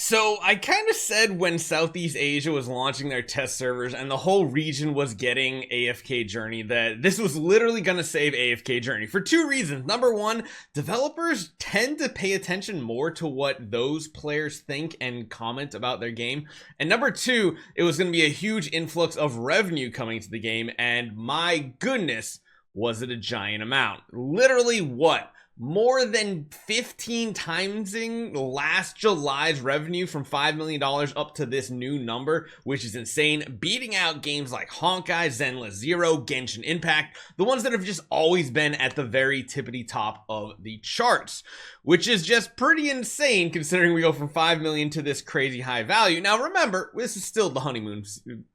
So I kind of said when Southeast Asia was launching their test servers and the whole region was getting AFK Journey that this was literally going to save AFK Journey for two reasons. Number one, developers tend to pay attention more to what those players think and comment about their game. And number two, it was going to be a huge influx of revenue coming to the game. And my goodness, was it a giant amount? Literally what? More than 15 timesing last July's revenue from $5 million up to this new number, which is insane, beating out games like Honkai, Zenless Zero, Genshin Impact, the ones that have just always been at the very tippity top of the charts, which is just pretty insane considering we go from 5 million to this crazy high value. Now remember, this is still the honeymoon.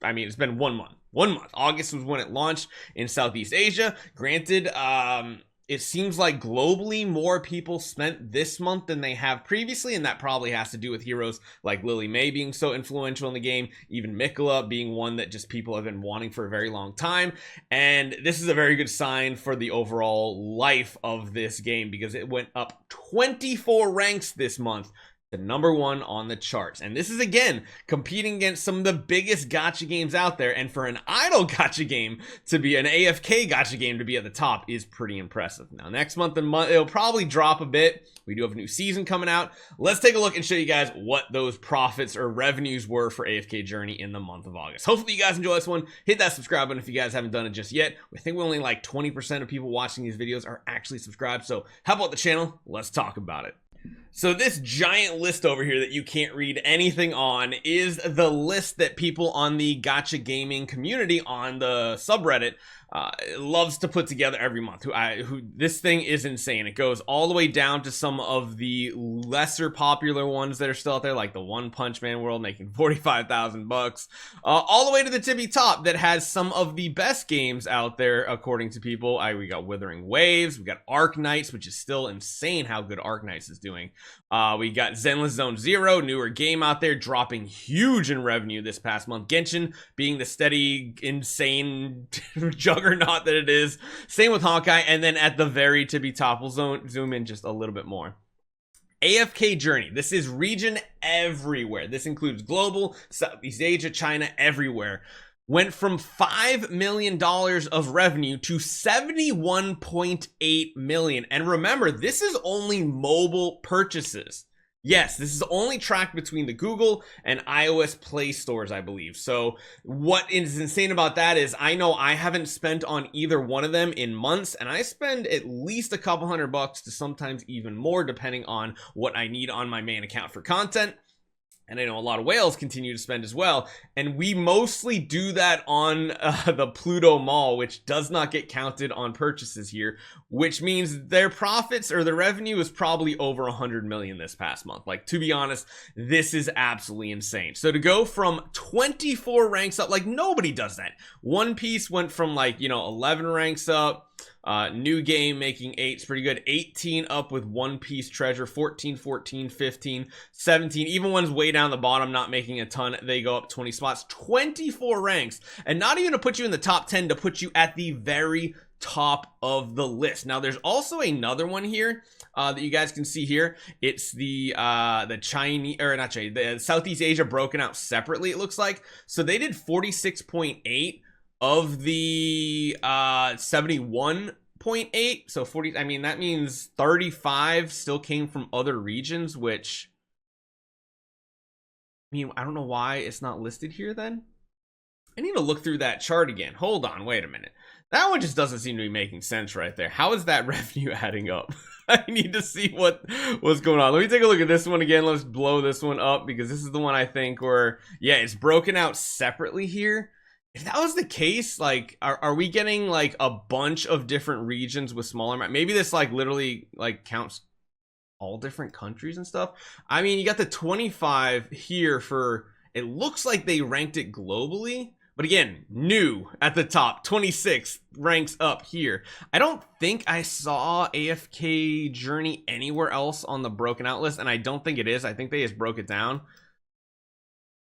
I mean, it's been 1 month. 1 month. August was when it launched in Southeast Asia. Granted, it seems like globally more people spent this month than they have previously, and that probably has to do with heroes like Lily May being so influential in the game, even Mikola being one that just people have been wanting for a very long time. And this is a very good sign for the overall life of this game because it went up 24 ranks this month, the #1 on the charts. And this is again competing against some of the biggest gacha games out there, and for an idle gacha game to be an AFK gacha game to be at the top is pretty impressive. Now next month it'll probably drop a bit. We do have a new season coming out. Let's take a look and show you guys what those profits or revenues were for AFK Journey in the month of August. Hopefully you guys enjoy this one. Hit that subscribe button if you guys haven't done it just yet. We think only like 20% of people watching these videos are actually subscribed, so help out the channel. Let's talk about it. So this giant list over here that you can't read anything on is the list that people on the gacha gaming community on the subreddit loves to put together every month. This thing is insane. It goes all the way down to some of the lesser popular ones that are still out there, like the One Punch Man world making 45,000 bucks, all the way to the tippy top that has some of the best games out there according to people. We got Withering Waves, we got Arc Knights, which is still insane how good Arc Knights is doing. We got Zenless Zone Zero, newer game out there, dropping huge in revenue this past month. Genshin being the steady, insane juggernaut that it is. Same with Honkai, and then at the very tippy top, we'll zoom in just a little bit more. AFK Journey. This is region everywhere. This includes global, Southeast Asia, China, everywhere. Went from $5 million of revenue to $71.8 million. And remember, this is only mobile purchases. Yes, this is only tracked between the Google and iOS Play stores, I believe. So what is insane about that is I know I haven't spent on either one of them in months, and I spend at least a couple $100 to sometimes even more depending on what I need on my main account for content. And I know a lot of whales continue to spend as well. And we mostly do that on the Pluto Mall, which does not get counted on purchases here, which means their profits or their revenue is probably over 100 million this past month. Like, to be honest, this is absolutely insane. So to go from 24 ranks up, like nobody does that. One Piece went from like, 11 ranks up. New game making 8 is pretty good. 18 up with One Piece Treasure, 14, 14, 15, 17. Even ones way down the bottom not making a ton, they go up 20 spots. 24 ranks, and not even to put you in the top 10, to put you at the very top of the list. Now there's also another one here that you guys can see here. It's the Chinese, or not Chinese, the Southeast Asia broken out separately, it looks like. So they did 46.8 of the 71.8, so 40. I mean, that means 35 still came from other regions, which, I mean, I don't know why it's not listed here then. I need to look through that chart again. Hold on, wait a minute. That one just doesn't seem to be making sense right there. How is that revenue adding up? I need to see what's going on. Let me take a look at this one again. Let's blow this one up because this is the one I think where, yeah, it's broken out separately here. If that was the case, like, are we getting like a bunch of different regions with smaller, maybe this like literally like counts all different countries and stuff. I mean, you got the 25 here for, it looks like they ranked it globally, but again, new at the top, 26 ranks up here. I don't think I saw AFK Journey anywhere else on the broken out list, and I don't think it is. I think they just broke it down.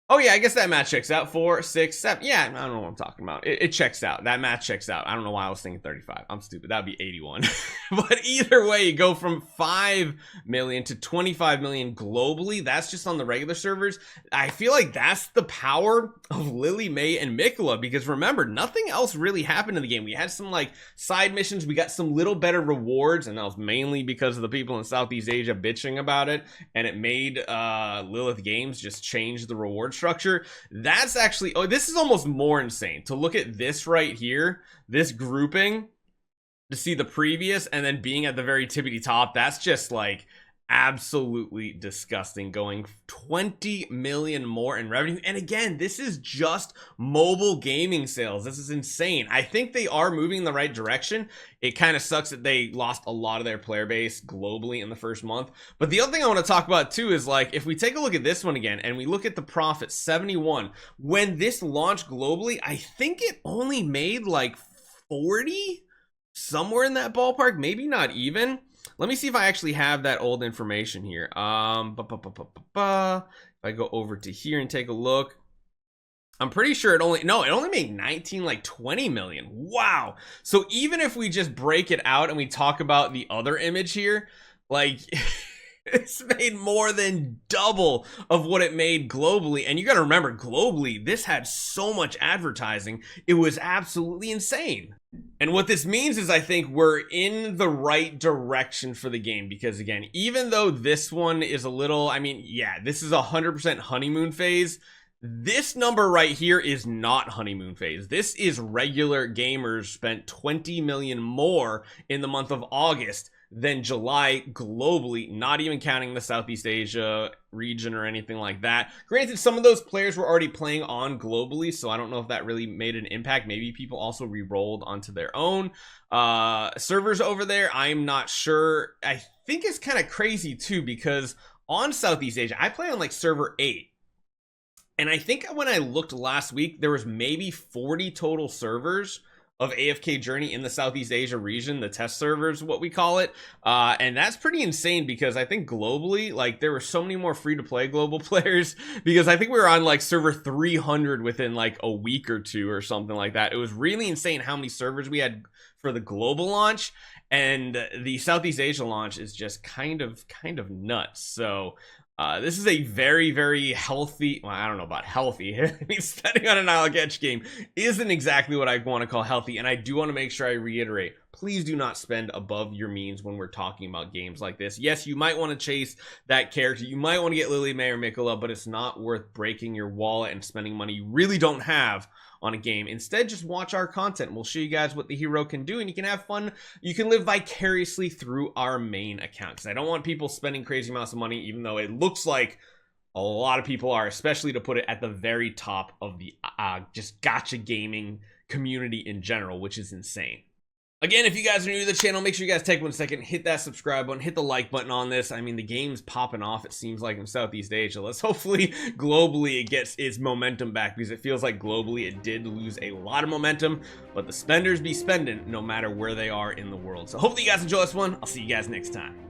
Oh yeah, I guess that match checks out. 4, 6, 7. Yeah, I don't know what I'm talking about. It checks out. That match checks out. I don't know why I was thinking 35. I'm stupid. That would be 81. But either way, you go from 5 million to 25 million globally. That's just on the regular servers. I feel like that's the power of Lily, May, and Mikola, because remember, nothing else really happened in the game. We had some like side missions. We got some little better rewards, and that was mainly because of the people in Southeast Asia bitching about it, and it made Lilith Games just change the reward structure. That's actually, oh, this is almost more insane to look at this right here, this grouping, to see the previous and then being at the very tippity top. That's just like absolutely disgusting, going 20 million more in revenue. And again, this is just mobile gaming sales. This is insane. I think they are moving in the right direction. It kind of sucks that they lost a lot of their player base globally in the first month. But the other thing I want to talk about too is, like, if we take a look at this one again and we look at the profit, 71, when this launched globally, I think it only made like 40, somewhere in that ballpark, maybe not even. Let me see if I actually have that old information here. If I go over to here and take a look, I'm pretty sure it only made 19, like 20 million. Wow. So even if we just break it out and we talk about the other image here, like it's made more than double of what it made globally. And you got to remember, globally, this had so much advertising. It was absolutely insane. And what this means is, I think we're in the right direction for the game, because again, even though this one is a little, I mean, yeah, this is 100% honeymoon phase. This number right here is not honeymoon phase. This is regular gamers spent 20 million more in the month of August than July globally, not even counting the Southeast Asia region or anything like that. Granted, some of those players were already playing on globally, so I don't know if that really made an impact. Maybe people also re-rolled onto their own servers over there. I'm not sure. I think it's kind of crazy too, because on Southeast Asia, I play on like server 8. And I think when I looked last week, there was maybe 40 total servers of AFK Journey in the Southeast Asia region, the test servers, what we call it. And that's pretty insane, because I think globally, like, there were so many more free-to-play global players, because I think we were on like server 300 within like a week or two or something like that. It was really insane how many servers we had for the global launch, and the Southeast Asia launch is just kind of nuts. So this is a very, very healthy, well, I don't know about healthy. I mean, spending on an AFK game isn't exactly what I want to call healthy. And I do want to make sure I reiterate, please do not spend above your means when we're talking about games like this. Yes, you might want to chase that character. You might want to get Lily, May, or Mikola, but it's not worth breaking your wallet and spending money you really don't have on a game. Instead, just watch our content. We'll show you guys what the hero can do, and you can have fun. You can live vicariously through our main account, because I don't want people spending crazy amounts of money, even though it looks like a lot of people are, especially to put it at the very top of the just gacha gaming community in general, which is insane. Again, if you guys are new to the channel, make sure you guys take 1 second, hit that subscribe button, hit the like button on this. I mean, the game's popping off, it seems like, in Southeast Asia. Let's hopefully globally it gets its momentum back, because it feels like globally it did lose a lot of momentum, but the spenders be spending no matter where they are in the world. So hopefully you guys enjoy this one. I'll see you guys next time.